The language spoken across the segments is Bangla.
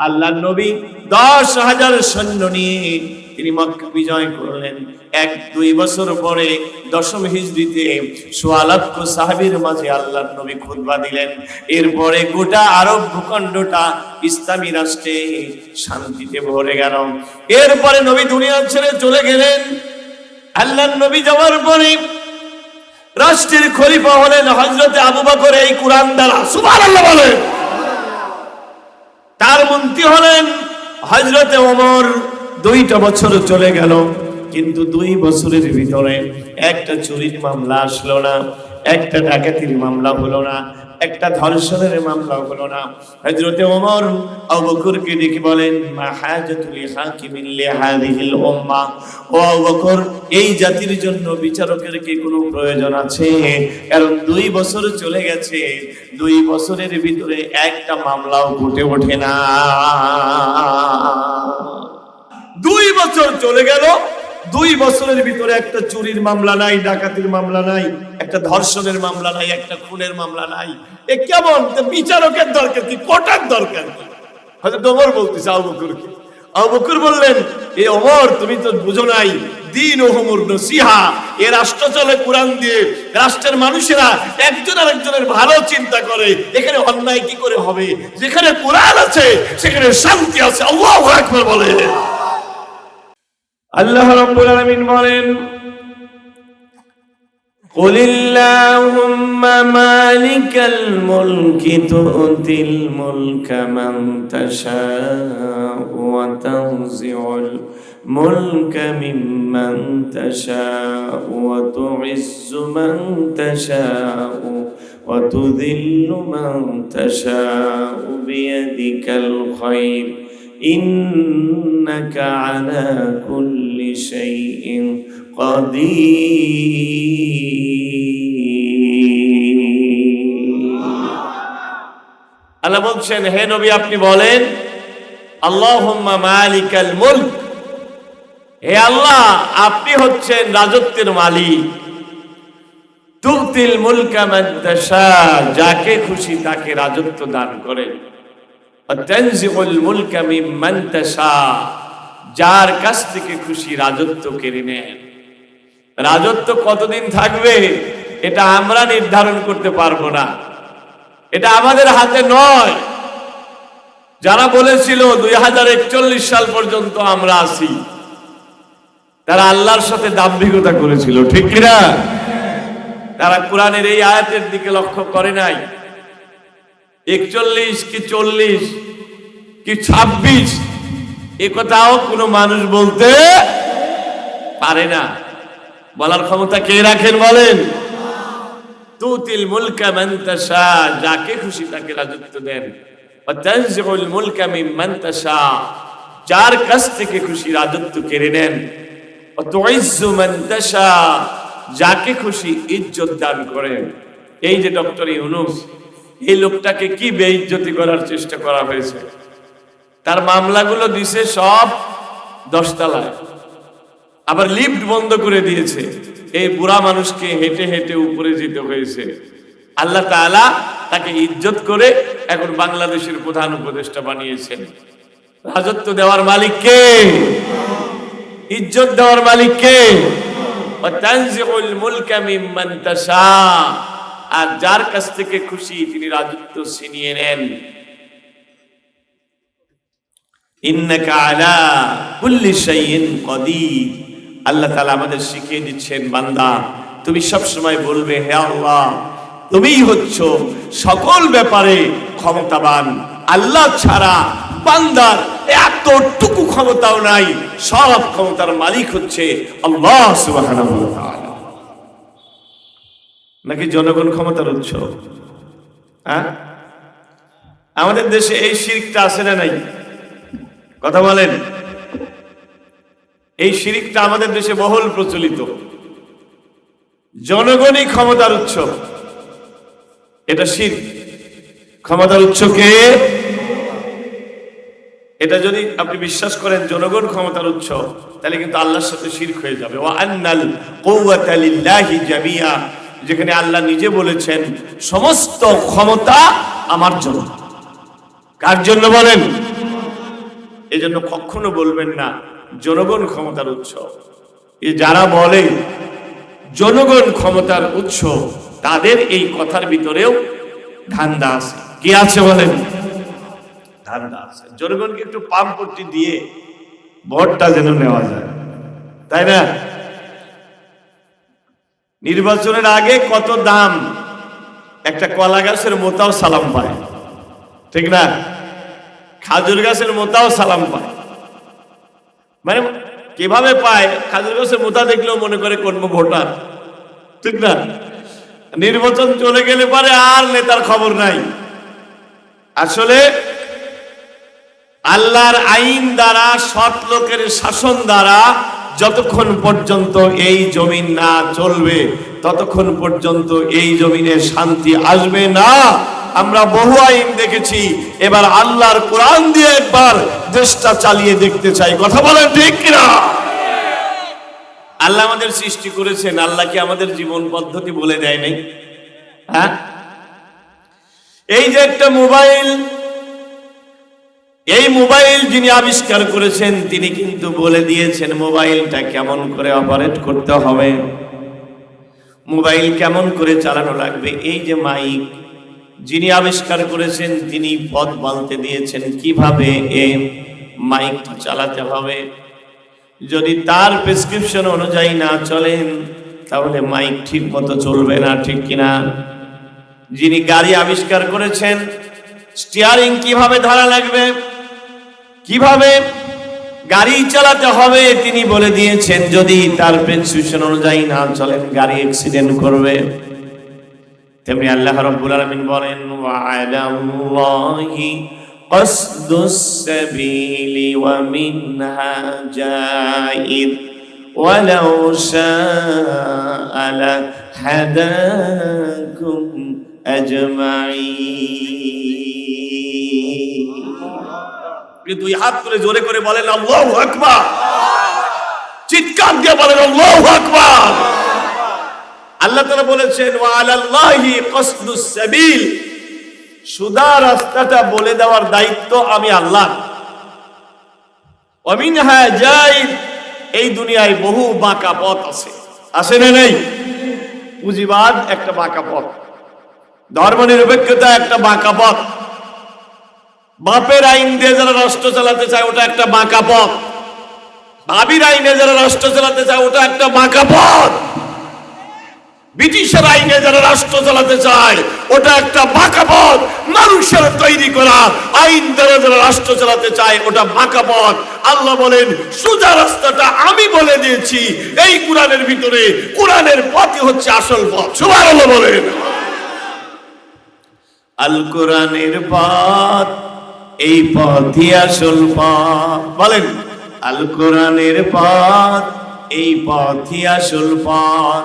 আল্লাহর নবী 10,000 সৈন্য নিয়ে তিনি মক্কা বিজয় করলেন। 1-2 বছর পরে 10ম হিজরিতে 1.25 লক্ষ সাহাবীর মাঝে আল্লাহর নবী খুতবা দিলেন। এরপরে গোটা আরব ভূখণ্ডটা ইসলামী রাষ্ট্রে শান্তিতে ভরে গেল। এরপরে নবী দুনিয়া ছেড়ে চলে গেলেন। আল্লাহর নবী যাওয়ার পরে রাষ্ট্রের খলিফা হলেন হযরত আবু বকর। এই কুরআন দ্বারা সুবহানাল্লাহ বলেন। তার মন্ত্রী হলেন হযরত ওমর। 2টা বছর চলে গেল, কিন্তু 2 বছরের ভিতরে একটা চুরির মামলা আসলো না, একটা ডাকাতির মামলা হলো না, একটা ধর্ষণের মামলা হলো না। হযরত ওমর আবু বকরকে ডেকে বলেন, মা হাজাতুল হাকিমিন লিহাদিহিল উম্মাহ, ও আবু বকর, এই জাতির জন্য বিচারকের কি কোনো প্রয়োজন আছে? কারণ 2 বছর চলে গেছে, 2 বছরের ভিতরে একটা মামলাও ঘটে ওঠে না। 2 বছর চলে গেল, 2 বছরের ভিতরে একটা চুরির মামলা নাই, ডাকাতির মামলা নাই, একটা ধর্ষণের মামলা নাই, একটা খুনের মামলা নাই। এ কেমন? বিচারকের দরকার কি, কোর্টের দরকার কি? হযরত ওমর বলতেছে আবু বকরকে। আবু বকর বললেন, এ ওমর, তুমি তো বুঝো নাই, দ্বীন ওহুমুর নসিহা, এ রাষ্ট্র চলে কোরআন দিয়ে। রাষ্ট্রের মানুষেরা একজন আরেকজনের ভালো চিন্তা করে। এখানে অন্যায় কি করে হবে? যেখানে কোরআন আছে সেখানে শান্তি আছে। আল্লাহু আকবার বলে। আল্লাহ রাব্বুল আলামিন বলেন, কুলিল্লাহুম্মা মালিকাল মুলকি তু'তিল মুলকা মান তাশাউ ওয়া তানজিউল মুলকা মিম্মান তাশাউ ওয়া তু'ইজ্জু মান তাশাউ ওয়া তুযিল্লু মান তাশাউ বিয়াদিকাল খায়র ইন্নাকা আলা কুল্লি শাইইন কাদির। আল্লাহ বলছেন, হে নবী, আপনি বলেন, আল্লাহুম্মা মালিকাল মুলক, হে আল্লাহ, আপনি হচ্ছেন রাজত্বের মালিক। তুতিল মুলকা মান তাশা, যাকে খুশি তাকে রাজত্ব দান করেন। তানজিউল মুলকা মিম্মান তাশা, যার কাছ থেকে খুশি রাজত্ব কেড়ে নেন। রাজত্ব কতদিন থাকবে এটা আমরা নির্ধারণ করতে পারবো না, এটা আমাদের হাতে নয়। যারা বলেছিল 2041 সাল পর্যন্ত আমরা আছি, তারা আল্লাহর সাথে দাম্ভিকতা করেছিল, ঠিক কিনা? তারা কোরআনের এই আয়াতের দিকে লক্ষ্য করে নাই। 41 কি 40 কি 26 এ কথাও কোনো মানুষ বলতে পারে না। বলার ক্ষমতা কে রাখেন বলেন? তুতিল মুলকা মান তাশা, যাকে খুশি তাকে রাজত্ব দেন। ওয়া তানজিউল মুলকা মিম্মান তাশা, যার কাছ থেকে খুশি রাজত্ব কেড়ে নেন। ওয়া তুইজ্জু মান তাশা, যাকে খুশি ইজ্জত দান করেন। এই যে ডক্টর ইউনূস, এই লোকটাকে কি বেইজ্জতি করার চেষ্টা করা হয়েছে। তার মামলাগুলো দিছে সব 10 তলায়, আবার লিফট বন্ধ করে দিয়েছে। এই বুড়া মানুষকে হেঁটে হেঁটে উপরে যেতে হয়েছে। আল্লাহ তাআলা তাকে ইজ্জত করে এখন বাংলাদেশের প্রধান উপদেষ্টা বানিয়েছেন। রাজত্ব দেওয়ার মালিক কে? ইজ্জত দেওয়ার মালিক কে? ওয়া তানজিউল মুলকা মিম্মান তাশা, আর যার কাছ থেকে খুশি তিনি রাজত্ব ছিনিয়ে নেন। ইন্নাকা আলা কুল্লি শাইইন কাদির। আল্লাহ তাআলা আমাদের শিখিয়ে দিচ্ছেন, বান্দা তুমি সব সময় বলবে, হে আল্লাহ, তুমিই হচ্ছ সকল ব্যাপারে ক্ষমতাবান। আল্লাহ ছাড়া বান্দার এতটুকু ক্ষমতাও নাই। সব ক্ষমতার মালিক হচ্ছে আল্লাহ সুবহানাহু ওয়া তাআলা। নাকি জনগণ ক্ষমতার উৎস? হ্যাঁ, আমাদের দেশে এই শিরকটা আছে না নাই? কথা বলেন। এই শিরকটা আমাদের দেশে বহুল প্রচলিত। জনগণই ক্ষমতার উৎস, এটা শিরক। ক্ষমতার উৎস কে? এটা যদি আপনি বিশ্বাস করেন জনগণ ক্ষমতার উৎস, তাহলে কিন্তু আল্লাহর সাথে শিরক হয়ে যাবে। ওয়া আন্নাল কুওয়াতা লিল্লাহি জামিয়া, যেখানে আল্লাহ নিজে বলেছেন সমস্ত ক্ষমতা আমার জন্য। কার জন্য বলেন? এই জন্য কখনো বলবেন না জনগণ ক্ষমতার উৎস। এ যারা বলে জনগণ ক্ষমতার উৎস, তাদের এই কথার ভিতরেও ধান্দা আছে। কি আছে বলেন? ধান্দা আছে। জনগণকে একটু পাম্পটি দিয়ে ভোটটা যেন নেওয়া যায়, তাই না? নির্বাচনের আগে কত দাম, একটা কলা গাছের মোতাও সালাম পায়, ঠিক না? খাজুর গাছের মোতাও সালাম পায়। মানে কিভাবে পায়? খাজুর গাছের মোতা দেখলেও মনে করে কোন ভোটার, ঠিক না? নির্বাচন চলে গেলে পরে আর নেতার খবর নাই। আসলে আল্লাহর আইন দ্বারা, সৎ লোকের শাসন দ্বারা যতক্ষণ পর্যন্ত এই জমিন না চলবে, ততক্ষণ পর্যন্ত এই জমিনে শান্তি আসবে না। আমরা বহু আইন দেখেছি, এবার আল্লাহর কোরআন দিয়ে একবার দেশটা চালিয়ে দেখতে চাই। কথা বলেন ঠিক কিনা? আল্লাহ আমাদের সৃষ্টি করেছেন, আল্লাহ কি আমাদের জীবন পদ্ধতি বলে দেয় নাই? হ্যাঁ, এই যে একটা মোবাইল, এই মোবাইল যিনি আবিষ্কার করেছেন তিনি কিন্তু বলে দিয়েছেন মোবাইলটা কেমন করে অপারেট করতে হবে, মোবাইল কেমন করে চালানো লাগবে। এই যে মাইক যিনি আবিষ্কার করেছেন তিনি পথ বলতে দিয়েছেন কিভাবে এই মাইকটা চালাতে হবে। যদি তার প্রেসক্রিপশন অনুযায়ী না চলেন তাহলে মাইক ঠিক মতো চলবে না, ঠিক কিনা? যিনি গাড়ি আবিষ্কার করেছেন স্টিয়ারিং কিভাবে ধরা লাগবে, কিভাবে গাড়ি চালাতে হবে তিনি বলে দিয়েছেন, যদি তার প্রেসক্রিপশন অনুযায়ী না চলেন গাড়ি অ্যাক্সিডেন্ট করবে। তেমনি আল্লাহ রাব্বুল আলামিন বলেন, ওয়া আলাল্লাহি قصدُ السَّبِيلِ وَمِنْهَا جَائِرٌ وَلَوْ شَاءَ لَهَدَاكُمْ أَجْمَعِينَ দুই হাত তুলে জোরে করে বলেন আল্লাহু আকবার, চিৎকার দিয়ে বলেন আল্লাহু আকবার। আল্লাহ তাআলা বলেছেন ওয়া আলাল্লাহি কসদুস সাবিল, সুদা রাস্তাটা বলে দেওয়ার দায়িত্ব আমি আল্লাহ। ওয়া মিনহা জাইর, এই দুনিয়ায় বহু বাঁকা পথ আছে, আছে না নেই? পুঁজিবাদ একটা বাঁকা পথ, ধর্মনিরপেক্ষতা একটা বাঁকা পথ, বাপের আইন দিয়ে যারা রাষ্ট্র চালাতে চায় ওটা একটা বাঁকা পথ, ভাবির আইনে যারা রাষ্ট্র চালাতে চায় ওটা একটা বাঁকা পথ, ব্রিটিশের আইনে যারা রাষ্ট্র চালাতে চায় ওটা একটা বাঁকা পথ, মানুষের তৈরি করা আইন দ্বারা যারা রাষ্ট্র চালাতে চায় ওটা বাঁকা পথ। আল্লাহ বলেন সোজা রাস্তাটা আমি বলে দিয়েছি এই কোরআনের ভিতরে, কোরআনের পথই হচ্ছে আসল পথ। সুবহানাল্লাহ বলেন। আল কোরআনের পথ, এই পথই আসল পথ। বলেন আল কোরআনের পথ, এই পথই আসল পথ,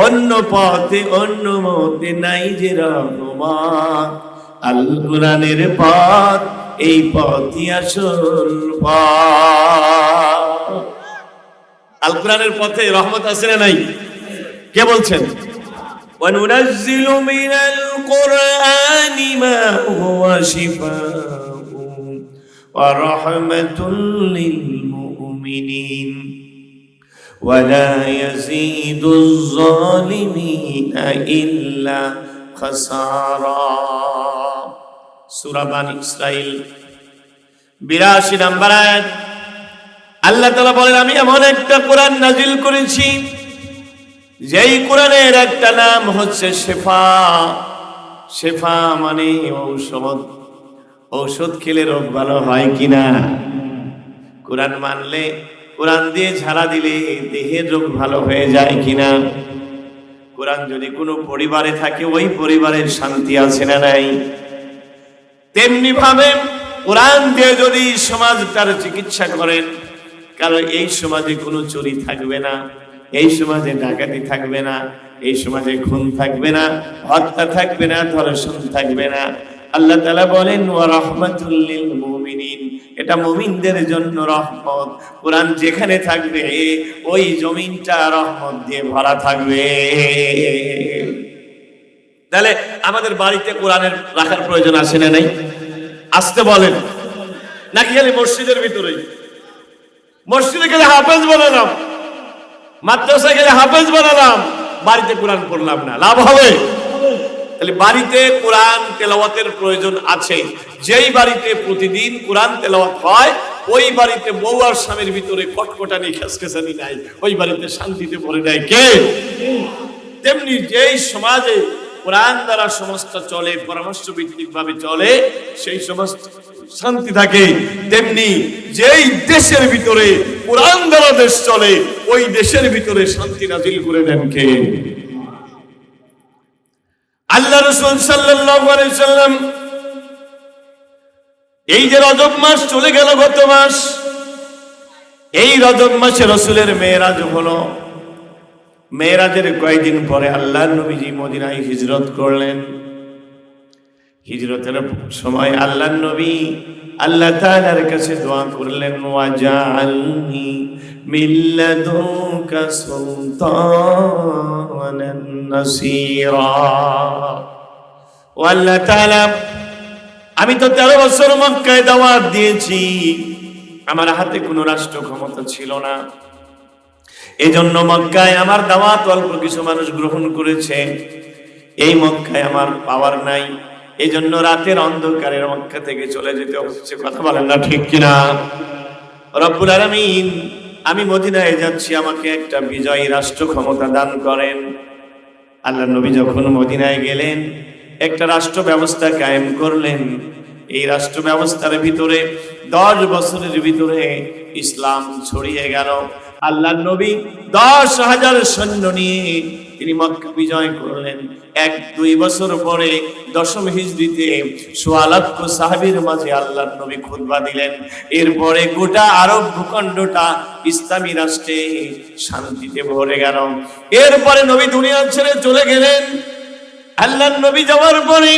অন্য পথে অন্য মতে নাই যে রহমত। আল কোরআনের পথ, এই পথই আসল পথ। আল কোরআনের পথে রহমত আছে না নাই? কে বলছেন? وَنُنَزِّلُ مِنَ الْقُرْآنِ مَا هُوَ شِفَاءٌ وَرَحْمَةٌ لِلْمُؤْمِنِينَ وَلَا يَزِيدُ الظَّالِمِينَ إِلَّا خَسَارًا। সূরা বানী ইসরাইল 82 নম্বর আয়াত। আল্লাহ তাআলা বলেন আমি এমন একটা কোরআন নাজিল করেছি যেই কোরআনের একটা নাম হচ্ছে শেফা। শেফা মানে ঔষধ, ঔষধ খেলে রোগ ভালো হয় কিনা? কোরআন মানলে, কোরআন দিয়ে ঝাড়া দিলে দেহের রোগ ভালো হয়ে যায় কিনা? কোরআন যদি কোনো পরিবারে থাকে ওই পরিবারের শান্তি আছে না নাই? তেমনি ভাবে কোরআন দিয়ে যদি সমাজটার চিকিৎসা করেন, কারণ এই সমাজে কোনো চুরি থাকবে না, এই সমাজে ডাকাতি থাকবে না, এই সমাজে খুন থাকবে না, হত্যা থাকবে না, ধর্ষণ থাকবে না। আল্লাহ তাআলা বলেন ওয়া রাহমাতুল লিল মুমিনিন, এটা মুমিনদের জন্য রহমত। কোরআন যেখানে থাকবে ওই জমিনটা রহমত দিয়ে ভরা থাকবে। তাহলে আমাদের বাড়িতে কোরআনের রাখার প্রয়োজন আছে না নাই? আসতে বলেন নাকি খালি মসজিদের ভিতরেই? মসজিদে গেলে হাফেজ বানালাম, মাদ্রাসায় গেলে হাফেজ বানালাম, বাড়িতে কোরআন পড়লাম না, লাভ হবে? তাহলে বাড়িতে কোরআন তেলাওয়াতের প্রয়োজন আছে। যেই বাড়িতে প্রতিদিন কোরআন তেলাওয়াত হয়, ওই বাড়িতে বউ আর স্বামীর ভিতরে কটকটানি খেসখেসানি নাই, ওই বাড়িতে শান্তিতে ভরে দেয় কে? তেমনি যেই সমাজে কোরআন দ্বারা সমাজটা চলে, পরামর্শ ভিত্তিক ভাবে চলে, সেই সমাজ শান্তি থাকে। তেমনি যেই দেশের ভিতরে কোরআন দ্বারা দেশ চলে, ওই দেশের ভিতরে শান্তি নাজিল করে দেন কে? আল্লাহ রাসূল সাল্লাল্লাহু আলাইহি সাল্লাম এই যে রজব মাস চলে গেল, গত মাস, এই রজব মাসে রাসূলের মেরাজ হলো। মেরাজের কয়েকদিন পরে আল্লাহর নবীজি মদিনায় হিজরত করলেন। হিজরতের সময় আল্লাহর নবী আল্লাহ তাআলার কাছে দোয়া করলেন, ওয়াজআলনি মিন লাদুনকা সুলতানান নাসীরা। ও আল্লাহ তাআলা, আমি তো 13 বছর মক্কায় দাওয়াত দিয়েছি, আমার হাতে কোনো রাষ্ট্র ক্ষমতা ছিল না, এজন্য মক্কায় আমার দাওয়াত অল্প কিছু মানুষ গ্রহণ করেছে, এই মক্কায় আমার পাওয়ার নাই, এজন্য রাতের অন্ধকারে মক্কা থেকে চলে যেতে হচ্ছে। কথা বলেন না ঠিক কিনা? রব্বুল আলামিন, আমি মদিনায় যাচ্ছি, আমাকে একটা বিজয়ী রাষ্ট্র ক্ষমতা দান করেন। আল্লাহ নবী যখন মদিনায় গেলেন, একটা রাষ্ট্র ব্যবস্থা কায়েম করলেন। এই রাষ্ট্র ব্যবস্থার ভিতরে 10 বছরের ভিতরে ইসলাম ছড়িয়ে গেল। আল্লাহর নবী 10,000 সৈন্য নিয়ে তিনি মক্কা বিজয় করলেন। 1-2 বছর পরে 10ম হিজরিতে 1.25 লক্ষ সাহাবীর মাঝে আল্লাহর নবী খুতবা দিলেন। এরপরে গোটা আরব ভূখণ্ডটা ইসলামী রাষ্ট্রে শান্তিতে ভরে গেল। এরপরে নবী দুনিয়া ছেড়ে চলে গেলেন। আল্লাহর নবী যাওয়ার পরে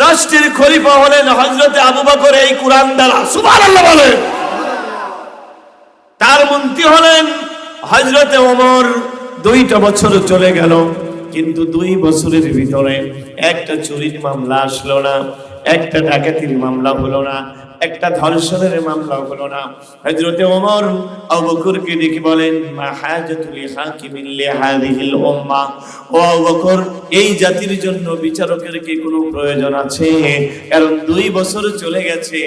রাষ্ট্রের খলিফা হলেন হযরত আবু বকর, এই কুরআন দ্বারা, সুবহানাল্লাহ বলেন। তার মন্ত্রী হলেন হযরত ওমর। 2টা বছর চলে গেল, কিন্তু 2 বছরের ভিতরে একটা চুরির মামলা আসলো না, একটা ডাকাতির মামলা হলো না, একটা ধর্ষণের মামলা হলো না। হযরত ওমর আবু বকরকে ডেকে বলেন, মা হাজাতুল হাকিমিন লিহাদিহিল উম্মাহ, ও আবু বকর, এই জাতির জন্য বিচারকের কি কোনো প্রয়োজন আছে? কারণ 2 বছর চলে গেছে,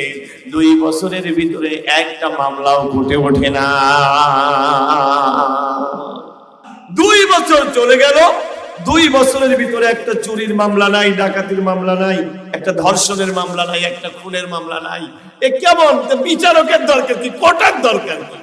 2 বছরের ভিতরে একটা মামলাও ঘটে ওঠে না। 2 বছর চলে গেল, 2 বছরের ভিতরে একটা চুরির মামলা নাই, ডাকাতির মামলা নাই, একটা ধর্ষণের মামলা নাই, একটা খুনের মামলা নাই। এ কেমন? বিচারকের দরকার কি, কোর্টের দরকার কি?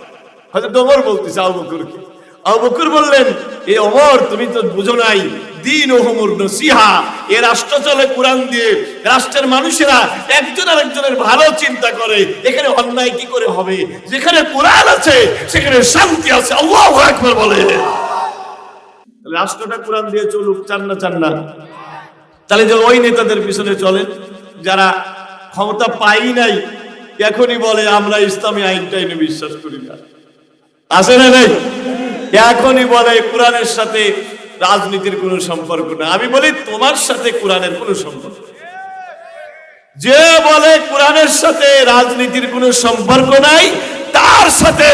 হযরত ওমর বলতেছে আবু বকরকে। আবু বকর বললেন, এ ওমর, তুমি তো বুঝো নাই, দিন ওহমুর নসিহা, এ রাষ্ট্র চলে কোরআন দিয়ে। রাষ্ট্রের মানুষেরা একজন আরেকজনের ভালো চিন্তা করে, এখানে অন্যায় কি করে হবে? যেখানে কোরআন আছে সেখানে শান্তি আছে। আল্লাহু আকবার বলে। রাষ্ট্রটা কোরআন দিয়ে চলুক, চান না চান না? তাহলে যে ওই নেতাদের পিছনে চলেন যারা ক্ষমতা পাই নাই, এখনই বলে আমরা ইসলামী আইন টাইনে বিশ্বাস করি না, আছে না নাই? এখনই বলে কোরআনের সাথে রাজনীতির কোনো সম্পর্ক না। আমি বলি তোমার সাথে কোরআনের কোনো সম্পর্ক। যে বলে কোরআনের সাথে রাজনীতির কোনো সম্পর্ক নাই, তার সাথে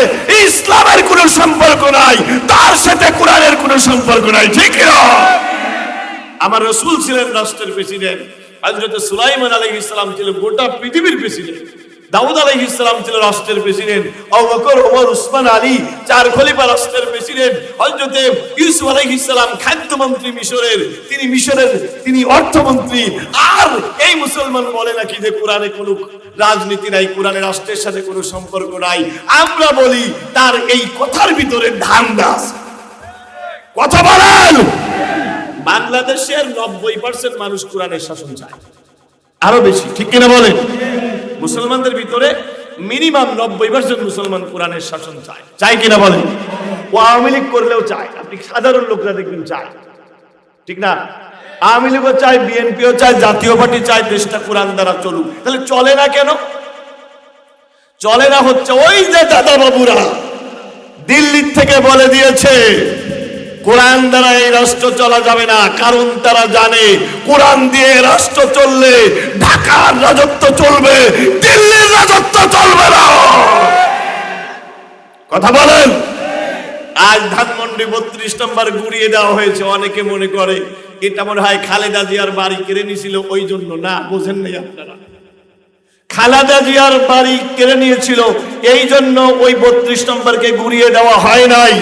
ইসলামের কোনো সম্পর্ক নাই, তার সাথে কোরআনের কোনো সম্পর্ক নাই, ঠিক না? আমার রাসূল ছিলেন রাষ্ট্রের প্রেসিডেন্ট, হযরত সুলাইমান আলাইহিস সালাম ছিলেন গোটা পৃথিবীর প্রেসিডেন্ট, দাউদ আলাইহিস সালাম ছিলেন রাষ্ট্রের প্রেসিডেন্ট, আবু বকর, ওমর, উসমান, আলী 4 খলিফা রাষ্ট্রের প্রেসিডেন্ট, হযরত ইউসুফ আলাইহিস সালাম খাদ্যমন্ত্রী মিশরের, তিনি অর্থমন্ত্রী। আর এই মুসলমান বলে নাকি যে কোরআনে কোনো রাজনীতি নাই, কোরআনের রাষ্ট্রের সাথে কোনো সম্পর্ক নাই। আমরা বলি তার এই কথার ভিতরে ধান্দা আছে। কথা বলেন। বাংলাদেশের 90% মানুষ কোরআনের শাসন চায়, আরো বেশি, ঠিক কিনা বলেন? মুসলমানদের ভিতরে মিনিমাম 90% মুসলমান কোরআনের শাসন চায়, চায় কিনা বলেন? ও আওয়ামী লীগ করলেও চায়, আপনি সাধারণ লোকরা দেখবেন চায়, ঠিক না? আওয়ামী লীগও চায়, বিএনপিও চায়, জাতীয় পার্টি চায় দেশটা কোরআন দ্বারা চলুক। তাহলে চলে না কেন? চলে না হচ্ছে ওই যে দাদা বাবুরা দিল্লি থেকে বলে দিয়েছে কোরআন দ্বারা এই রাষ্ট্র চলা যাবে না, কারণ তারা জানে কোরআন দিয়ে রাষ্ট্র চললে ঢাকার রাজত্ব চলবে, দিল্লির রাজত্ব চলবে না। কথা বলেন। আজ ধানমন্ডি 32 নম্বর গুড়িয়ে দেওয়া হয়েছে। অনেকে মনে করে এটা মনে হয় খালেদা জিয়ার বাড়ি কেড়ে নিয়েছিল, ওই জন্য। না, বোঝেন নাই আপনারা। খালেদা জিয়ার বাড়ি কেড়ে নিয়েছিল, এই জন্য ওই 32 নম্বরকে গুড়িয়ে দেওয়া হয় নাই।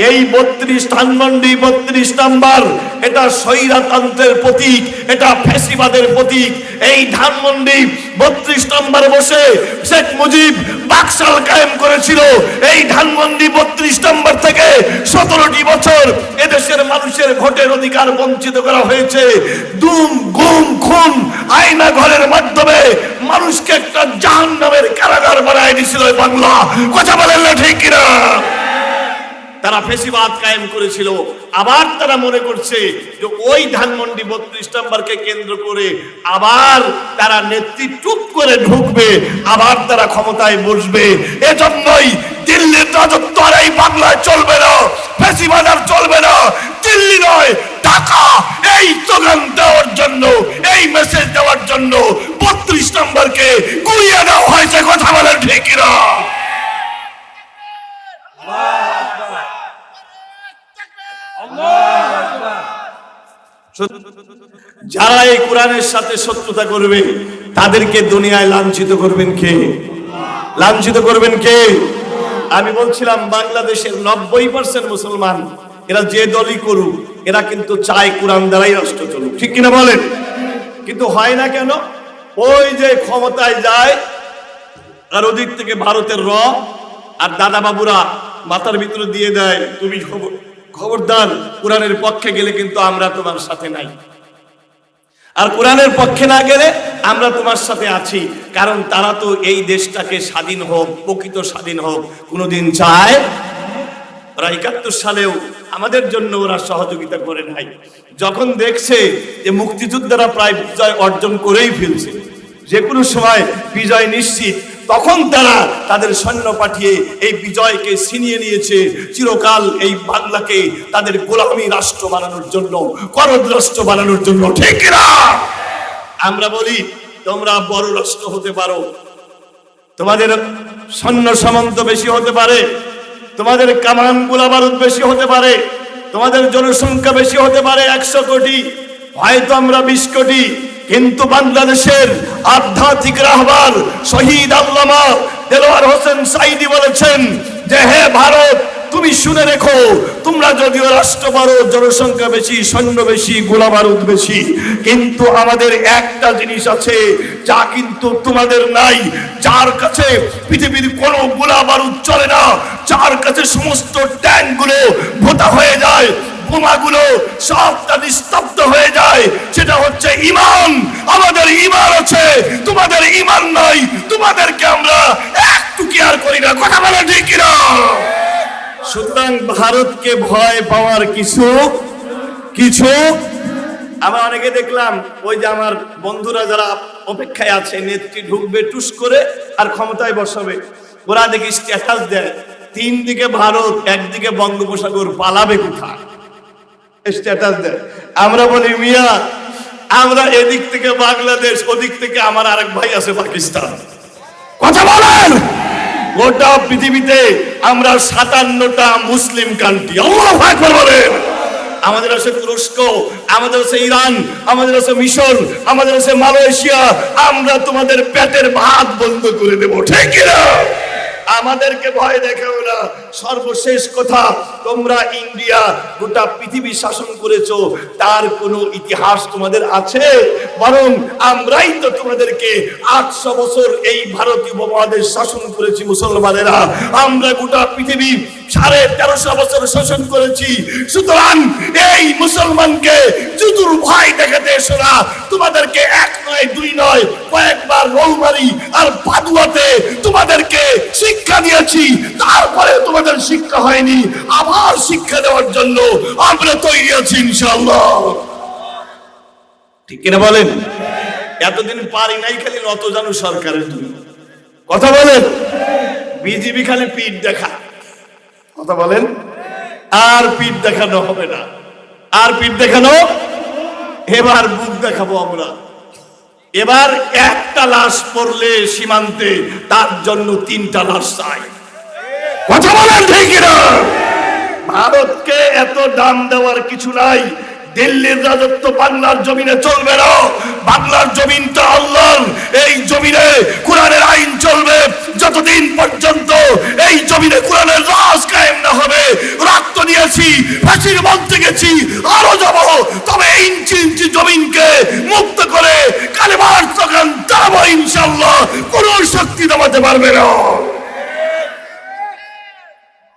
এই 32 ধানমন্ডি 32 নম্বর, এটা স্বৈরতন্ত্রের প্রতীক, এটা ফ্যাসিবাদের প্রতীক। এই ধানমন্ডি 32 নম্বর বসে শেখ মুজিব বাকশাল কায়েম করেছিল। এই ধানমন্ডি 32 নম্বর থেকে 17টি বছর এদেশের মানুষের ভোটের অধিকার বঞ্চিত করা হয়েছে। দুম গুম খুন আয়না ঘরের মাধ্যমে মানুষকে একটা জাহান্নামের কারাগার বানায় দিয়েছিল বাংলা। কথা বলেন না ঠিক কিনা? তারা ফেসিবাদ কায়েম করেছিল। আবার তারা মনে করছে যে ওই ধানমন্ডি 32 নম্বরকে কেন্দ্র করে আবার তারা নেতৃত্ব করে ঢুকবে, আবার তারা ক্ষমতায় বসবে। এজন্যই দিল্লির রাজত্ব আর এই বাংলায় চলবে না, ফেসিবাদ আর চলবে না। দিল্লি নয়, ঢাকা, এই স্লোগান দেওয়ার জন্য, এই মেসেজ দেওয়ার জন্য 32 নম্বরকে গুড়িয়ে দেওয়া হয়েছে। কথা বলেন ঠিক কিনা? যারা এই কোরআনের সাথে শত্রুতা করবে তাদেরকে দুনিয়ায় লাঞ্ছিত করবেন কে? লাঞ্ছিত করবেন কে? আমি বলছিলাম বাংলাদেশের 90% মুসলমান, এরা যে দলই করুক, এরা কিন্তু চায় কোরআন দ্বারাই রাষ্ট্র চলুক। ঠিক কিনা বলেন? কিন্তু হয় না কেন? ওই যে ক্ষমতায় যায় আর ওদিক থেকে ভারতের আর দাদা বাবুরা মাথার ভিতরে দিয়ে দেয়, তুমি খবরদার, কোরআনের পক্ষে গেলে কিন্তু আমরা তোমার সাথে নাই, আর কোরআনের পক্ষে না গেলে আমরা তোমার সাথে আছি। কারণ তারা তো এই দেশটাকে স্বাধীন হোক, প্রকৃত স্বাধীন হোক কোনোদিন চায়। ওরা 71 সালেও আমাদের জন্য ওরা সহযোগিতা করে নাই। যখন দেখছে যে মুক্তিযোদ্ধারা প্রায় বিজয় অর্জন করেই ফেলছে, যে কোনো সময় বিজয় নিশ্চিত, তখন তারা তাদের সৈন্য পাঠিয়ে এই বিজয়কে ছিনিয়ে নিয়েছে। চিরকাল এই বাংলাকে তাদের গোলামী রাষ্ট্র বানানোর জন্য, করদ রাষ্ট্র বানানোর জন্য। ঠিক না? আমরা বলি তোমরা বড় রাষ্ট্র হতে পারো, তোমাদের সৈন্য সামন্ত বেশি হতে পারে, তোমাদের কামান গোলা বারুদ বেশি হতে পারে, তোমাদের জনসংখ্যা বেশি হতে পারে 100 কোটি, হয়তো আমরা 20 কোটি, কিন্তু বাংলাদেশের আধ্যাত্মিক রাহবার শহীদ আল্লামা দেলোয়ার হোসেন সাইদি বলেছেন যে হে ভারত, তুমি শুনে রেখো, তোমরা যদিও রাষ্ট্র বড়, জনসংখ্যা বেশি, সৈন্য বেশি, গোলা বারুদ বেশি, কিন্তু আমাদের একটা জিনিস আছে যা কিন্তু তোমাদের নাই। যার কাছে পৃথিবীর কোনো গোলা বারুদ চলে না, যার কাছে সমস্ত ট্যাঙ্কগুলো ভোতা হয়ে যায়, বোমাগুলো সবটা নিস্তব্ধ হয়ে যায়, সেটা হচ্ছে ঈমান। আমাদের ঈমান আছে, তোমাদের ঈমান নাই। তোমাদেরকে আমরা একটু কেয়ার করি না। কথা বলা ঠিক কিনা? সুতরাং ভারতকে ভয় পাওয়ার কিছু আমরা অনেকে দেখলাম, ওই যে আমার বন্ধুরা যারা অপেক্ষায় আছে, নেত্রী ঢুকবে টুস করে আর ক্ষমতায় বসাবে, ওরা দেখি স্ট্যাটাস দেয় 3 দিকে ভারত, একদিকে বঙ্গোপসাগর, পালাবে কোথায়? স্ট্যাটাস দেয়। আমরা বলি মিয়া, আমরা এদিক থেকে বাংলাদেশ, ওদিক থেকে আমার আরেক ভাই আছে পাকিস্তান। কথা বলেন। গোটা পৃথিবীতে আমরা 57টা মুসলিম কান্ট্রি। আল্লাহু আকবার বলেন। আমাদের আছে তুরস্ক, আমাদের আছে ইরান, আমাদের আছে মিশর, আমাদের আছে মালয়েশিয়া। আমরা তোমাদের পেটের ভাত বন্ধ করে দেব। ঠিক না? আমাদেরকে ভয় দেখাও না। সর্বশেষ কথা, তোমরা ইন্ডিয়া গোটা পৃথিবী শাসন করেছো, তার কোনো ইতিহাস তোমাদের আছে? বরং আমরাই তো তোমাদেরকে 800 বছর এই ভারতীয় উপমহাদেশ শাসন করেছি মুসলমানেরা। আমরা গোটা পৃথিবী 1350 বছর শাসন করেছি। সুতরাং এই মুসলমানকে জুতুর ভয় দেখাতে এসো না। তোমাদেরকে 1 নয় 2 নয়, কয়েকবার রৌমারি আর পাদুয়াতে তোমাদেরকে শিক্ষা দিয়েছি, তারপরে তোমাদের শিক্ষা হয়নি। আবার শিক্ষা দেওয়ার জন্য আমরা তৈরি আছি ইনশাআল্লাহ। ঠিক কিনা বলেন? এতদিন পারি নাই খালি নত জানু সরকারের জন্য। কথা বলেন। বিজেপি খালি পিঠ দেখা। কথা বলেন। আর পিঠ দেখানো হবে না, আর পিঠ দেখানো, এবার বুক দেখাবো আমরা। এবার একটা লাশ পড়লে সীমান্তে তার জন্য 3টা লাশ চাই। কথা বলেন ঠিক না? ভারতকে এত দাম দেওয়ার কিছু নাই। দিল্লির রাজত্ব বাংলার জমিনে চলবে না। বাংলার জমিনটা আল্লাহর। এই জমিনে কোরআনের আইন চলবে যতদিন পর্যন্ত এই জমিনে কোরআনের রাজ কায়েম না হবে। রক্ত দিয়েছি, ফাঁসির বলতে গেছি, আরো যাব। তবে ইঞ্চি ইঞ্চি জমিনকে মুক্ত করে কালেমার স্লোগান দাঁড়াবো ইনশাআল্লাহ। কোনো শক্তি দমাতে পারবে না।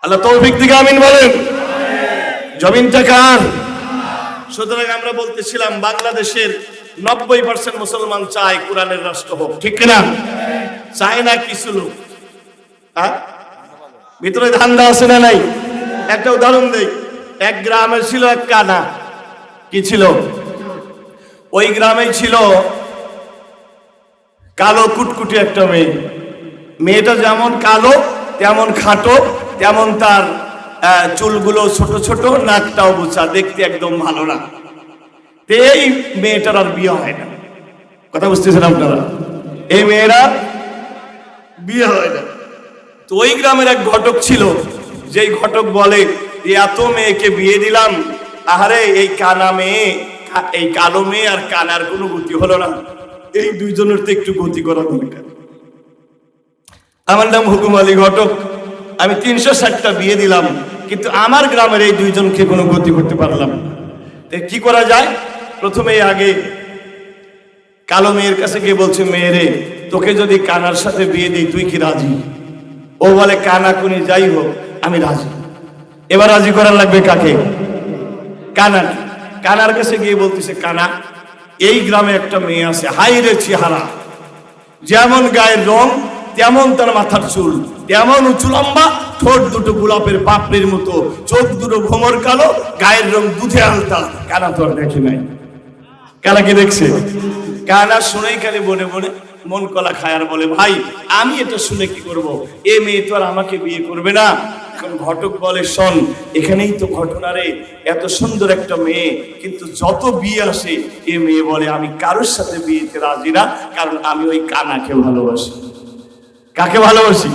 আল্লাহ তৌফিক দিকে আমিন বলেন। জমিনটা কার? সুতরাং আমরা বলতেছিলাম বাংলাদেশের 90% মুসলমান চায় কোরআনের রাষ্ট্র হোক, ঠিক না? চায় না কিছু লোক। ভিতরে ধান্দা আছে না নাই? একটা উদাহরণ দেই। এক গ্রামে ছিল এক কানা। কি ছিল? ওই গ্রামে ছিল কালো কুটকুটি একটা মেয়ে। মেয়েটা যেমন কালো তেমন খাটো, তেমন তার চুলগুলো ছোট ছোট, নাকটাও বোচা, দেখতে একদম ভালো না। এই মেয়েটার আর বিয়ে হয় না। কথা বুঝতেছেন আপনারা? এই মেয়েরা বিয়ে হয় না। তো ওই গ্রামের এক ঘটক ছিল, যেই ঘটক বলে এত মেয়েকে বিয়ে দিলাম, আহারে এই কানা মেয়ে, এই কালো মেয়ে আর কানার কোনো গতি হলো না, এই দুইজনের তো একটু গতি করা দরকার। আমার নাম হুকুম আলী ঘটক, আমি 360টা বিয়ে দিলাম, কিন্তু আমার গ্রামের এই দুইজনকে কোনো গতি করতে পারলাম। কি করা যায়? প্রথমে আগে কালো মেয়ের কাছে গিয়ে বলছে, মেয়েরে তোকে যদি কানার সাথে বিয়ে দিই তুই কি রাজি? ও বলে কানা কুনি যাই হোক আমি রাজি। এবার রাজি করার লাগবে কাকে? কানা। কানার কাছে গিয়ে বলতেছে, কানা এই গ্রামে একটা মেয়ে আছে, হাই রে চেহারা, যেমন গায়ের রং তেমন তার মাথার চুল, তেমন উঁচু লম্বা, ঠোঁট দুটো গোলাপের পাপড়ির মতো, চোখ দুটো ভ্রমর কালো, গায়ের রং দুধে আলতা। কানা তো আর দেখে নাই। কানা কি দেখছে? কানা শুনেই খালি বনে বনে মন কলা খায় আর বলে, ভাই আমি এটা শুনে কি করব? এ মেয়ে তো আর আমাকে বিয়ে করবে না। এখন ঘটক বলে, শোন এখানেই তো ঘটনা রে, এত সুন্দর একটা মেয়ে, কিন্তু যত বিয়ে আসে এ মেয়ে বলে আমি কারোর সাথে বিয়েতে রাজি না, কারণ আমি ওই কানাকে ভালোবাসি। কাকে ভালোবাসি?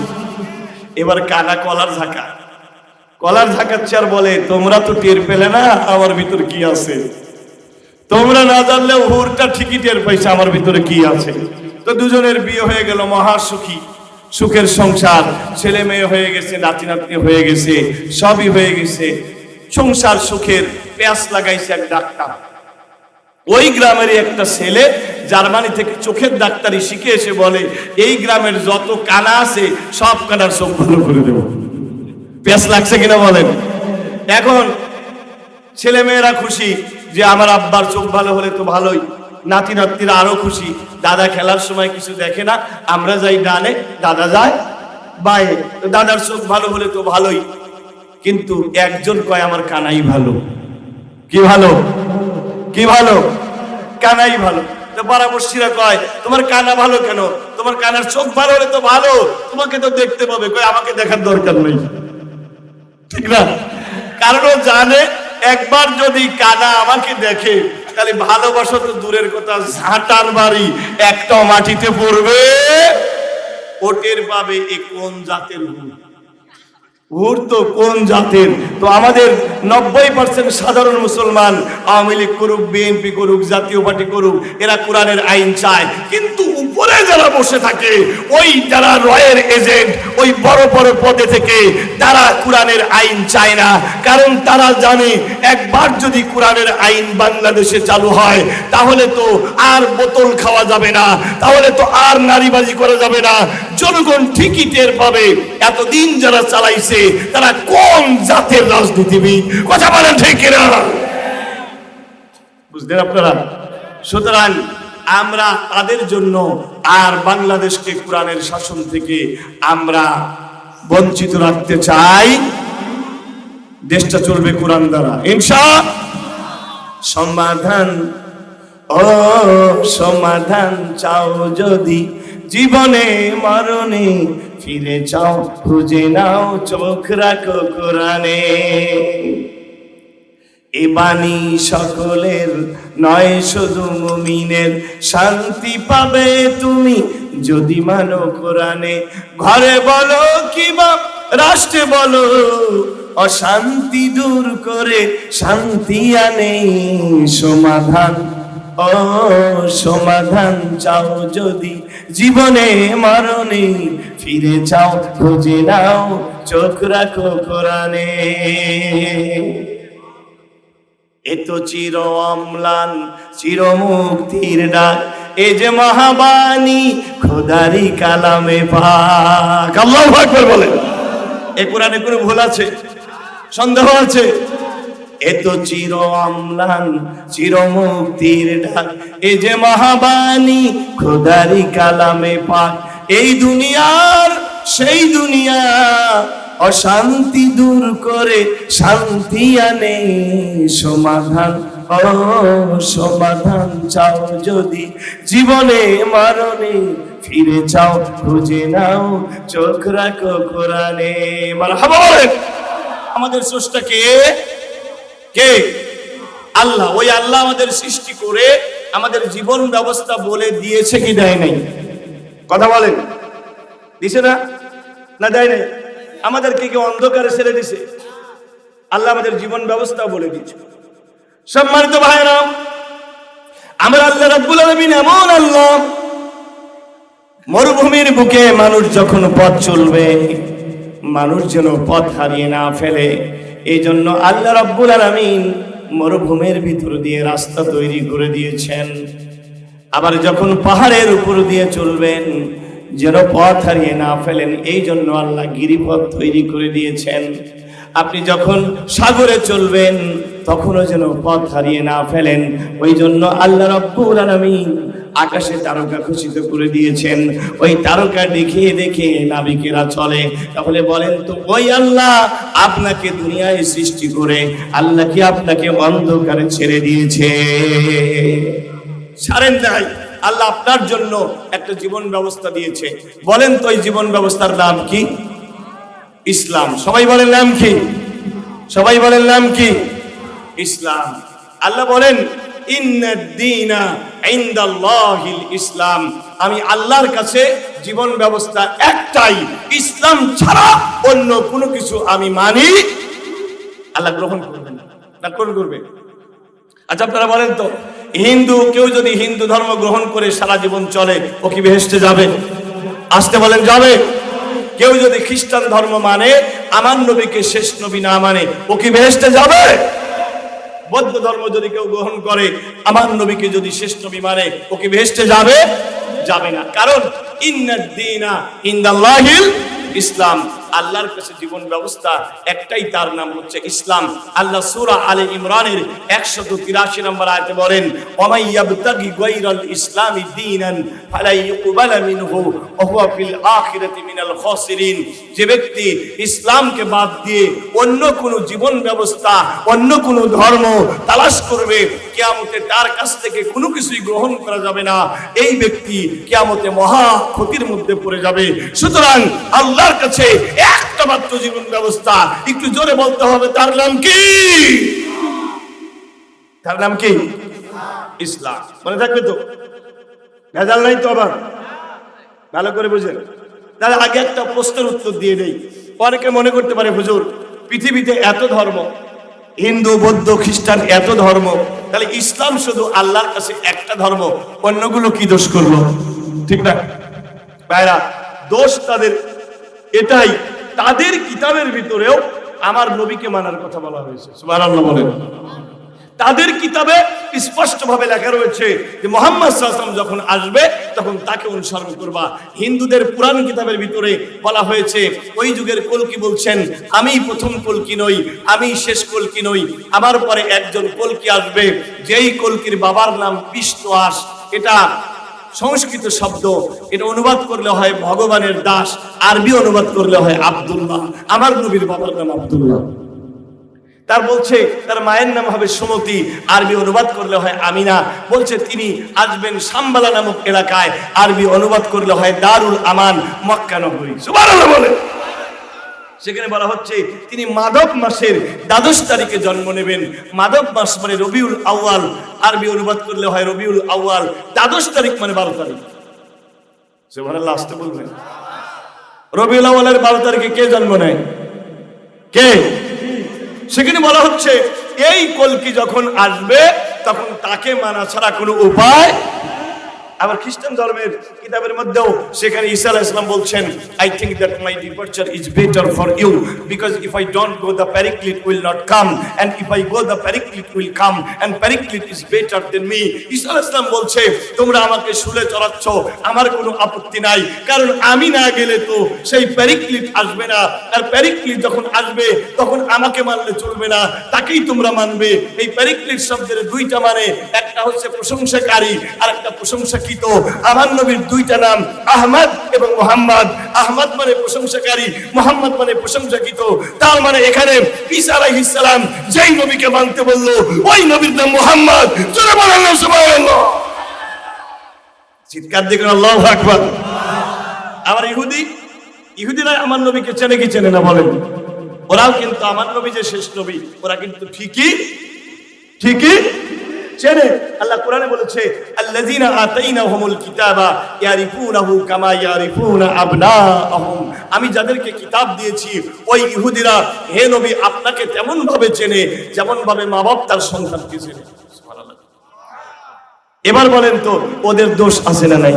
এবার কানা কলার ঝাঁকাচ্ছে আর বলে, তোমরা তো টের পেলে না আমার ভিতর কি আছে? তোমরা না জানলেও হুরটা ঠিকই টের পাইছে আমার ভিতরে কি আছে। তো দুজনের বিয়ে হয়ে গেল, মহা সুখী, সুখের সংসার, ছেলে মেয়ে হয়ে গেছে, নাতি নাতনি হয়ে গেছে, সবই হয়ে গেছে, সংসার সুখের। পেঁয়াজ লাগাইছে এক ডাক্তার। ওই গ্রামেরই একটা ছেলে জার্মানি থেকে চোখের ডাক্তারি শিখে এসে বলে, এই গ্রামের যত কানা আছে সব কানার চোখ ভালো করে দেব। পেঁয়াজ লাগছে কিনা বলেন? এখন ছেলে মেয়েরা খুশি যে আমার আব্বার চোখ ভালো হলে তো ভালোই, নাতি নাতনিরা আরো খুশি। দাদা খেলার সময় কিছু দেখে না, আমরা যাই ডানে, দাদা যায় বায়ে, দাদার চোখ ভালো হলে তো ভালোই। কিন্তু একজন কয় আমার কানাই ভালো। কি ভালো? কি ভালো? কানাই ভালো। তো পরামর্শীরা কয়, তোমার কানা ভালো কেন? তোমার কানার চোখ ভালো হলে তো ভালো, তোমাকে তো দেখতে পাবে। কয় আমাকে দেখার দরকার নেই, ঠিক না? কারণ ও জানে একবার যদি কানা আমাকে দেখে তাহলে ভালোবাসা তো দূরের কথা, ঝাঁটার বাড়ি একটাও মাটিতে পড়বে। ওটের পাবে এ কোন জাতের হুর, তো কোন জাতের? তো আমাদের 90% সাধারণ মুসলমান, আওয়ামী লীগ করুক, বিএনপি করুক, জাতীয় পার্টি করুক, এরা কোরআনের আইন চায়। কিন্তু উপরে যারা বসে থাকে, ওই যারা রয়ের এজেন্ট, ওই বড় বড় পদে থেকে, তারা কোরআনের আইন চায় না। কারণ তারা জানে একবার যদি কোরআনের আইন বাংলাদেশে চালু হয় তাহলে তো আর বোতল খাওয়া যাবে না, তাহলে তো আর নারীবাজি করা যাবে না। জনগণ ঠিকই টের পাবে এতদিন যারা চালাইছে তারা কোন জাতের রাজনীতিবিদ। কথা বলেন ঠিক কিনা? বুঝলেন আপনারা? সুতরাং আমরা তাদের জন্য আর বাংলাদেশকে কোরআনের শাসন থেকে আমরা বঞ্চিত রাখতে চাই। দেশটা চলবে কোরআন দ্বারা ইনশাআল্লাহ। সমাধান, ও সমাধান চাও যদি জীবনে মরণে, ফিরে যাও খুঁজে নাও চোখ রাখো কোরআনে। এ বাণী সকলের নয় শুধু মুমিনের, শান্তি পাবে তুমি যদি মানো কোরআনে। ঘরে বলো কিবা রাষ্ট্রে বলো, অশান্তি দূর করে শান্তি আনে সমাধান। ও সমাধান চাও যদি জীবনে মরণে, ফিরে যাও খুঁজে নাও চোখ রাখো কোরআনে। এ তো চির অম্লান চির মুক্তির ডাক, এ যে মহাবাণী খোদারি কালামে পাক। আল্লাহু আকবার বলেন। এ কোরআনে কোনো ভুল আছে? সন্দেহ আছে? এ তো চির অম্লান চির মুক্তির ডাক, এ যে মহাবাণী খোদারি কালামে পাক। এই দুনিয়ার সেই দুনিয়া, অশান্তি দূর করে শান্তি আনে সমাধান। ও সমাধান চাও যদি জীবনে মরণে, ফিরে যাও খুঁজে নাও চোখ রাখো কোরআনে। মারহাবা বলেন। আমাদের স্রষ্টা কে? কে? আল্লাহ। ওই আল্লাহ আমাদের সৃষ্টি করে আমাদের জীবন ব্যবস্থা বলে দিয়েছে কি দেয় নাই? কথা বলেন। দিছে না? না দেয় নাই? আমাদেরকে কি অন্ধকারে ছেড়ে দিছে? আল্লাহ আমাদের জীবন ব্যবস্থা বলে দিয়েছে। সম্মানিত ভাইরা, আমরা আল্লাহ রাব্বুল আলামিন এমন আল্লাহ, মরুভূমির বুকে মানুষ যখন পথ চলবে, মানুষ যেন পথ হারিয়ে না ফেলে, এই জন্য আল্লাহ রাব্বুল আলামিন মরুভূমির ভিতর দিয়ে রাস্তা তৈরি করে দিয়েছেন। আবার যখন পাহাড়ের উপর দিয়ে চলবেন, যেন পথ হারিয়ে না ফেলেন, এই জন্য আল্লাহ গিরিপথ তৈরি করে দিয়েছেন। আপনি যখন সাগরে চলবেন, তখনও যেন পথ হারিয়ে না ফেলেন, ওই জন্য আল্লাহ রাব্বুল আলামিন আকাশে তারকা খচিত করে দিয়েছেন। ওই তারকা দেখে দেখে নাবিকেরা চলে। তাহলে বলেন তো, ওই আল্লাহ আপনাকে দুনিয়ায় সৃষ্টি করে আল্লাহ কি আপনাকে অন্ধকারে ছেড়ে দিয়েছে? ছাড়েন নাই। আল্লাহ আপনার জন্য একটা জীবন ব্যবস্থা দিয়েছে। বলেন তো এই জীবন ব্যবস্থার নাম কি? ইসলাম। সবাই বলেন নাম কি? সবাই বলেন নাম কি? ইসলাম। আল্লাহ বলেন, ইন্নাদ দীনা ইনদাল্লাহিল ইসলাম। আমি আল্লাহর কাছে জীবন ব্যবস্থা একটাই, ইসলাম ছাড়া অন্য কোনো কিছু আমি মানি। আল্লাহ গ্রহণ করবেন না, কোন করবে? আচ্ছা আপনারা বলেন তো, হিন্দু কেউ যদি হিন্দু ধর্ম গ্রহণ করে সারা জীবন চলে, ও কি বেহেশতে যাবে? আসতে বলেন যাবে? কেউ যদি খ্রিস্টান ধর্ম মানে, আমার নবীকে শেষ নবী না মানে, ও কি বেহেশতে যাবে? বৌদ্ধ ধর্ম যদি কেউ গ্রহণ করে, আমার নবীকে যদি শেষ নবী মানে, ও কি বেহেশতে যাবে? যাবে না। কারণ ইন্নাদ দীনা ইনদাল্লাহিল ইসলাম। আল্লাহর কাছে জীবন ব্যবস্থা একটাই, তার নাম হচ্ছে ইসলাম। আল্লাহ সূরা আলে ইমরানের 183 নম্বর আয়াতে বলেন, ওয়া ইয়াবতাগি গায়রাল ইসলামি দীনান ফালা ইউকবালা মিনহু ওয়া হুয়া ফিল আখিরাতি মিনাল খাসিরিন। যে ব্যক্তি ইসলামকে বাদ দিয়ে অন্য কোনো জীবন ব্যবস্থা, অন্য কোনো ধর্ম তালাশ করবে, কিয়ামতে তার কাছ থেকে কোনো কিছুই গ্রহণ করা যাবে না। এই ব্যক্তি কিয়ামতে মহা ক্ষতির মধ্যে পড়ে যাবে। সুতরাং আল্লাহর কাছে একটা মাত্র জীবন ব্যবস্থা, একটু জোরে বলতে হবে, তার নাম কি? তার নাম কি? ইসলাম। মনে থাকবে তো? ভেজাল নাই তো? আবার ভালো করে বুঝেন। তাহলে আগে একটা প্রশ্নের উত্তর দিয়ে দেই। অনেকে মনে করতে পারে, হুজুর পৃথিবীতে এত ধর্ম, হিন্দু বৌদ্ধ খ্রিস্টান এত ধর্ম, তাহলে ইসলাম শুধু আল্লাহর কাছে একটা ধর্ম, অন্যগুলো কি দোষ করলো? ঠিক না ভাইরা? দোষ তাদের এটাই, তাদের কিতাবের ভিতরেও আমার নবীকে মানার কথা বলা হয়েছে। সুবহানাল্লাহ বলেন। তাদের কিতাবে স্পষ্টভাবে লেখা রয়েছে যে মুহাম্মদ সাল্লাল্লাহু আলাইহি ওয়াসাল্লাম যখন আসবে তখন তাকে অনুসরণ করবা। হিন্দুদের পুরাণ কিতাবের ভিতরে বলা হয়েছে, ওই যুগের কলকি বলছেন, আমি প্রথম কলকি নই, আমি শেষ কলকি নই, আমার পরে একজন কলকি আসবে, যেই কলকির বাবার নাম বিষ্ণুয়াস। এটা সংস্কৃত শব্দ, এটা অনুবাদ করলে হয় ভগবানের দাস, আরবি অনুবাদ করলে হয় আব্দুল্লাহ। আমার নবীর বাবার নাম আব্দুল্লাহ। তার বলছে তার মায়ের নাম হবে সুমতি, আরবি অনুবাদ করলে হয় আমিনা। বলছে তিনি আসবেন সাম্বালা নামক এলাকায়, আরবি অনুবাদ করলে হয় দারুল আমান, মক্কা নগরী। সুবহানাল্লাহ বলে। সেখানে বলা হচ্ছে তিনি মাধব মাসের 12 তারিখে জন্ম নেবেন। মাধব মাস মানে রবিউল আউয়াল, আরবি অনুবাদ করলে হয় রবিউল আউয়াল। 12 তারিখ মানে 12 তারিখ। সুবহানাল্লাহ, আসতে বলবেন। রবিউল আউয়ালের 12 তারিখে কে জন্ম নেয়? কে? সেখানে বলা হচ্ছে এই কলকি যখন আসবে তখন তাকে মানা ছাড়া কোনো উপায়। আবার খ্রিস্টান ধর্মের কিতাবের মধ্যেও সেখানে ঈসা আলাইহিস সালাম বলছেন, I think that my departure is better for you because if I don't go the Paraclete will not come, and if I go the Paraclete will come, and Paraclete is better than me. ঈসা আলাইহিস সালাম বলছে তোমরা আমাকে শুলে চড়াচ্ছ, আমার কোনো আপত্তি নাই, কারণ আমি না গেলে তো সেই Paraclete আসবে না, আর Paraclete যখন আসবে তখন আমাকে মানলে চলবে না, তাকেই তোমরা মানবে। এই Paraclete শব্দের দুইটা মানে, একটা হচ্ছে প্রশংসাকারী আর একটা প্রশংসা। আমার নবীর দুইটা নাম আহমদ এবং মুহাম্মদ। আহমদ মানে প্রশংসাকারী, মুহাম্মদ মানে প্রশংসাকৃত। তার মানে এখানে ঈসা আলাইহিস সালাম যেই নবীকে মানতে বলল ওই নবীর নাম মুহাম্মদ। জোরে বলেন না সুবহানাল্লাহ। চিৎকার দিয়ে আল্লাহু আকবার। আবার ইহুদিরা আমার নবীকে চেনে কি চেনে না বলেন? ওরাও কিন্তু আমার নবী যে শেষ নবী, ওরা কিন্তু ঠিকই চেনে। আল্লাহ কোরআনে বলেছে আল্লাযীনা আতাইনাহুমুল কিতাবা ইয়ারিফুনাহু কামা ইয়ারিফুনা আবনাআহুম। আমি যাদেরকে কিতাব দিয়েছি ওই ইহুদিরা হে নবী আপনাকে তেমন ভাবে চেনে যেমন ভাবে মা বাপ তার সন্তানকে চেনে। সুবহানাল্লাহ। এবার বলেন তো ওদের দোষ আছে না নাই?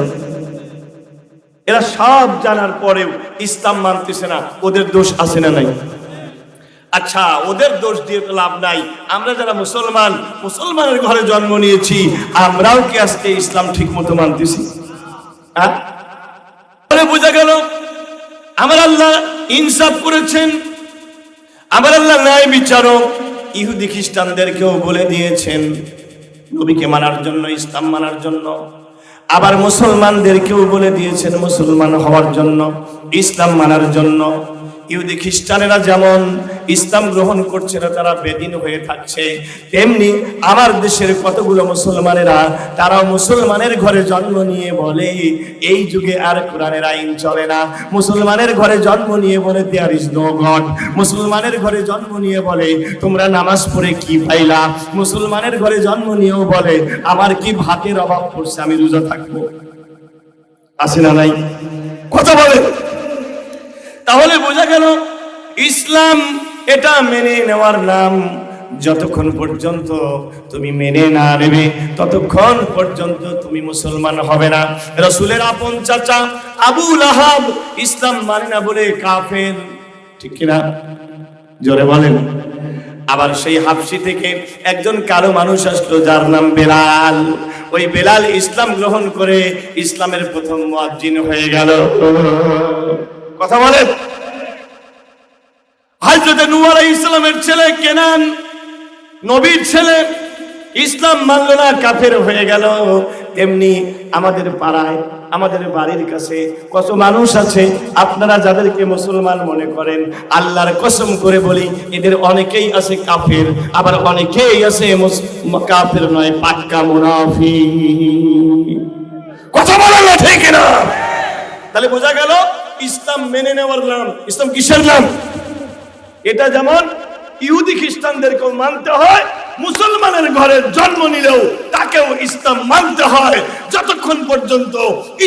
এরা সব জানার পরেও ইসলাম মানতেছে না, ওদের দোষ আছে না নাই? আচ্ছা, ওদের দোষ দিয়ে তো লাভ নাই। আমরা যারা মুসলমানের ঘরে জন্ম নিয়েছি, আমরাও কি আজকে ইসলাম ঠিক মতো মানতেছি? বোঝা গেল আমার আল্লাহ ইনসাফ করেছেন, আমার আল্লাহ ন্যায় বিচারক। ইহুদি খ্রিস্টানদেরকেও বলে দিয়েছেন নবীকে মানার জন্য, ইসলাম মানার জন্য। আবার মুসলমানদেরকেও বলে দিয়েছেন মুসলমান হওয়ার জন্য, ইসলাম মানার জন্য। ইহুদি খ্রিস্টানেরা যেমন ইসলাম গ্রহণ করছে না, তারা বেদিন হয়ে থাকছে, তেমনি আমার দেশের কতগুলো মুসলমানেরা তারাও মুসলমানের ঘরে জন্ম নিয়ে বলে এই যুগে আর কোরআনের আইন চলে না। মুসলমানের ঘরে জন্ম নিয়ে বলে দেয়ার ইজ নো গড। মুসলমানের ঘরে জন্ম নিয়ে বলে তোমরা নামাজ পড়ে কি পাইলা। মুসলমানের ঘরে জন্ম নিয়েও বলে আমার কি ভাতের অভাব পড়ছে, আমি রোজা থাকবো। আছে না নাই? কথা বলে। তাহলে বোঝা গেল ইসলাম এটা মেনে নেওয়ার নাম। যতক্ষণ পর্যন্ত তুমি মেনে না নেবে ততক্ষণ পর্যন্ত তুমি মুসলমান হবে না। রাসূলের আপন চাচা আবু লাহাব ইসলাম মানে না বলে কাফের, ঠিক কিনা? জোরে বলেন। আবার সেই হাবশি থেকে একজন কালো মানুষ আসলো যার নাম বেলাল। ওই বেলাল ইসলাম গ্রহণ করে ইসলামের প্রথম মুয়াজ্জিন হয়ে গেল। কথা বলেন। হযরত নূহ আলাইহিস সালামের ছেলে কেনান নবীর ছেলে ইসলাম মানল না, কাফের হয়ে গেল। তেমনি আমাদের পাড়ায় আমাদের বাড়ির কাছে কত মানুষ আছে আপনারা যাদেরকে মুসলমান মনে করেন, আল্লাহর কসম করে বলি এদের অনেকেই আছে কাফের, আবার অনেকেই আছে কাফের নয় পাক্কা মুনাফিক। কথা বলেন না ঠিক না? তাহলে বোঝা গেল ইসলাম মেনে নেওয়ার নাম। ইসলাম কিসের নাম? এটা যেমন ইহুদি খ্রিস্টানদেরকেও মানতে হয়, মুসলমানের ঘরে জন্ম নিলেও তাকেও ইসলাম মানতে হয়। যতক্ষণ পর্যন্ত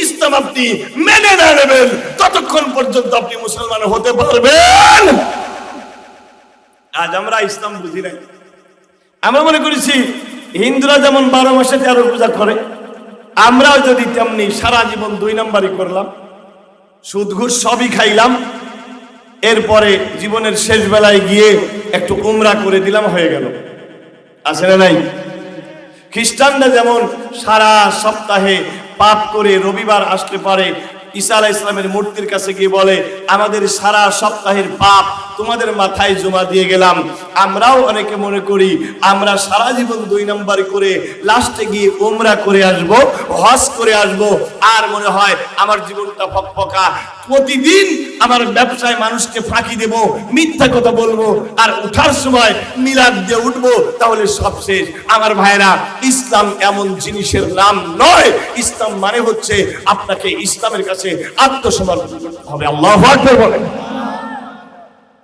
ইসলাম আপনি মেনে না নেবেন ততক্ষণ পর্যন্ত আপনি মুসলমান হতে পারবেন। আজ আমরা ইসলাম বুঝি নাই। আমরা মনে করেছি হিন্দুরা যেমন 12 মাসে 13 পূজা করে, আমরাও যদি তেমনি সারা জীবন 2 নাম্বারই করলাম, সুদ ঘুষ সবই খাইলাম, এরপরে জীবনের শেষ বেলায় গিয়ে একটু উমরা করে দিলাম, হয়ে গেল। আছে না নাই? খ্রিস্টানরা যেমন সারা সপ্তাহে পাপ করে রবিবার আসলে পারে ঈসা আলাইহিস সালামের মূর্তির কাছে গিয়ে বলে আমাদের সারা সপ্তাহের পাপ তোমাদের মাথায় জমা দিয়ে গেলাম। আমরাও অনেকে মনে করি আমরা সারা জীবন 2 নাম্বার করে লাস্টে গিয়ে উমরা করে আসব, হজ করে আসব, আর মনে হয় আমার জীবনটা ফকফকা। প্রতিদিন আমার ব্যবসায় মানুষকে ফাঁকি দেব, মিথ্যা কথা বলবো, আর উঠার সময় মিলাদ দিয়ে উঠবো, তাহলে সব শেষ। আমার ভাইরা, ইসলাম এমন জিনিসের নাম নয়। ইসলাম মানে হচ্ছে আপনাকে ইসলামের কাছে আত্মসমর্পণ করতে হবে। আল্লাহু আকবার বলেন।